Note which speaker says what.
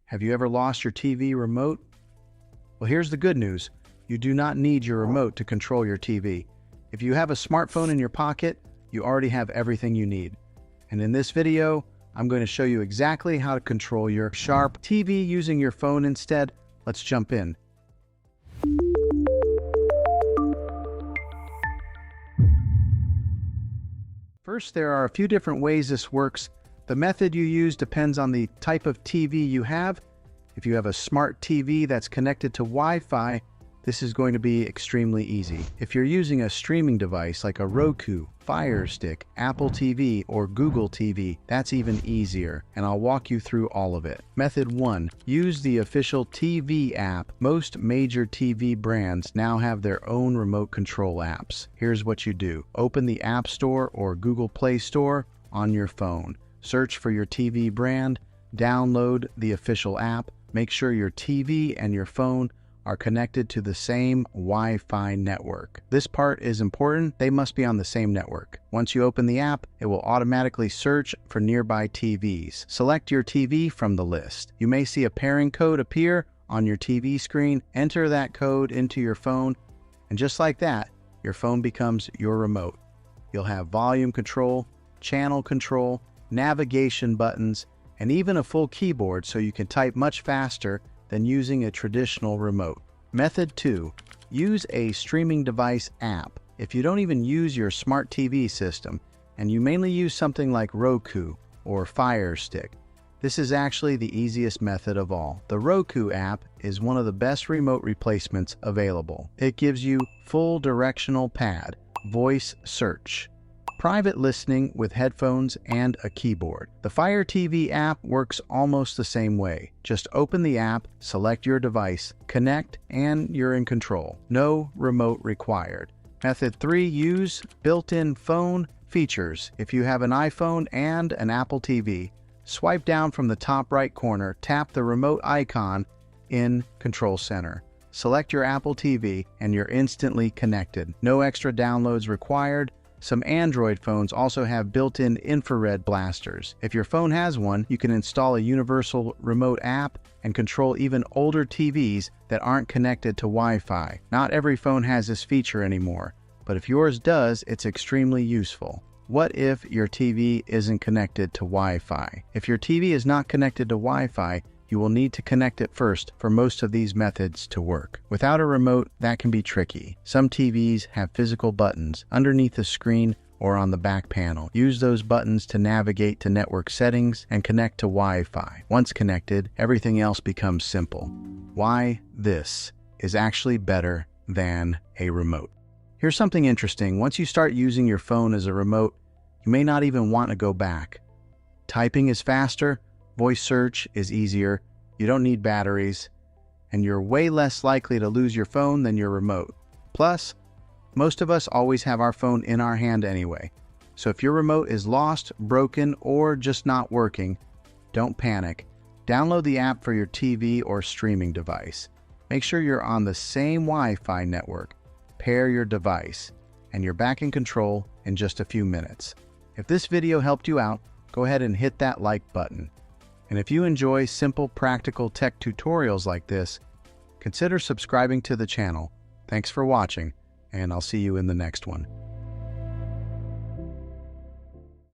Speaker 1: Have you ever lost your TV remote? Well, here's the good news. You do not need your remote to control your TV. If you have a smartphone in your pocket, you already have everything you need. And in this video, I'm going to show you exactly how to control your Sharp TV using your phone instead. Let's jump in. First, there are a few different ways this works. The method you use depends on the type of TV you have. If you have a smart TV that's connected to Wi-Fi, this is going to be extremely easy. If you're using a streaming device like a Roku, Fire Stick, Apple TV, or Google TV, that's even easier, and I'll walk you through all of it. Method 1. Use the official TV app. Most major TV brands now have their own remote control apps. Here's what you do. Open the App Store or Google Play Store on your phone. Search for your TV brand, download the official app, make sure your TV and your phone are connected to the same Wi-Fi network. This part is important. They must be on the same network. Once you open the app, it will automatically search for nearby TVs. Select your TV from the list. You may see a pairing code appear on your TV screen. Enter that code into your phone, and just like that, your phone becomes your remote. You'll have volume control, channel control, navigation buttons, and even a full keyboard so you can type much faster than using a traditional remote. Method 2. Use a streaming device app. If you don't even use your smart TV system, and you mainly use something like Roku or Fire Stick, this is actually the easiest method of all. The Roku app is one of the best remote replacements available. It gives you full directional pad, voice search, private listening with headphones, and a keyboard. The Fire TV app works almost the same way. Just open the app, select your device, connect, and you're in control. No remote required. Method 3. Use built-in phone features. If you have an iPhone and an Apple TV, swipe down from the top right corner, tap the remote icon in Control Center. Select your Apple TV, and you're instantly connected. No extra downloads required. Some Android phones also have built-in infrared blasters. If your phone has one, you can install a universal remote app and control even older TVs that aren't connected to Wi-Fi. Not every phone has this feature anymore, but if yours does, it's extremely useful. What if your TV isn't connected to Wi-Fi? If your TV is not connected to Wi-Fi, you will need to connect it first for most of these methods to work. Without a remote, that can be tricky. Some TVs have physical buttons underneath the screen or on the back panel. Use those buttons to navigate to network settings and connect to Wi-Fi. Once connected, everything else becomes simple. Why this is actually better than a remote. Here's something interesting. Once you start using your phone as a remote, you may not even want to go back. Typing is faster, voice search is easier, you don't need batteries, and you're way less likely to lose your phone than your remote. Plus, most of us always have our phone in our hand anyway. So if your remote is lost, broken, or just not working, don't panic. Download the app for your TV or streaming device. Make sure you're on the same Wi-Fi network. Pair your device, and you're back in control in just a few minutes. If this video helped you out, go ahead and hit that like button. And if you enjoy simple, practical tech tutorials like this, consider subscribing to the channel. Thanks for watching, and I'll see you in the next one.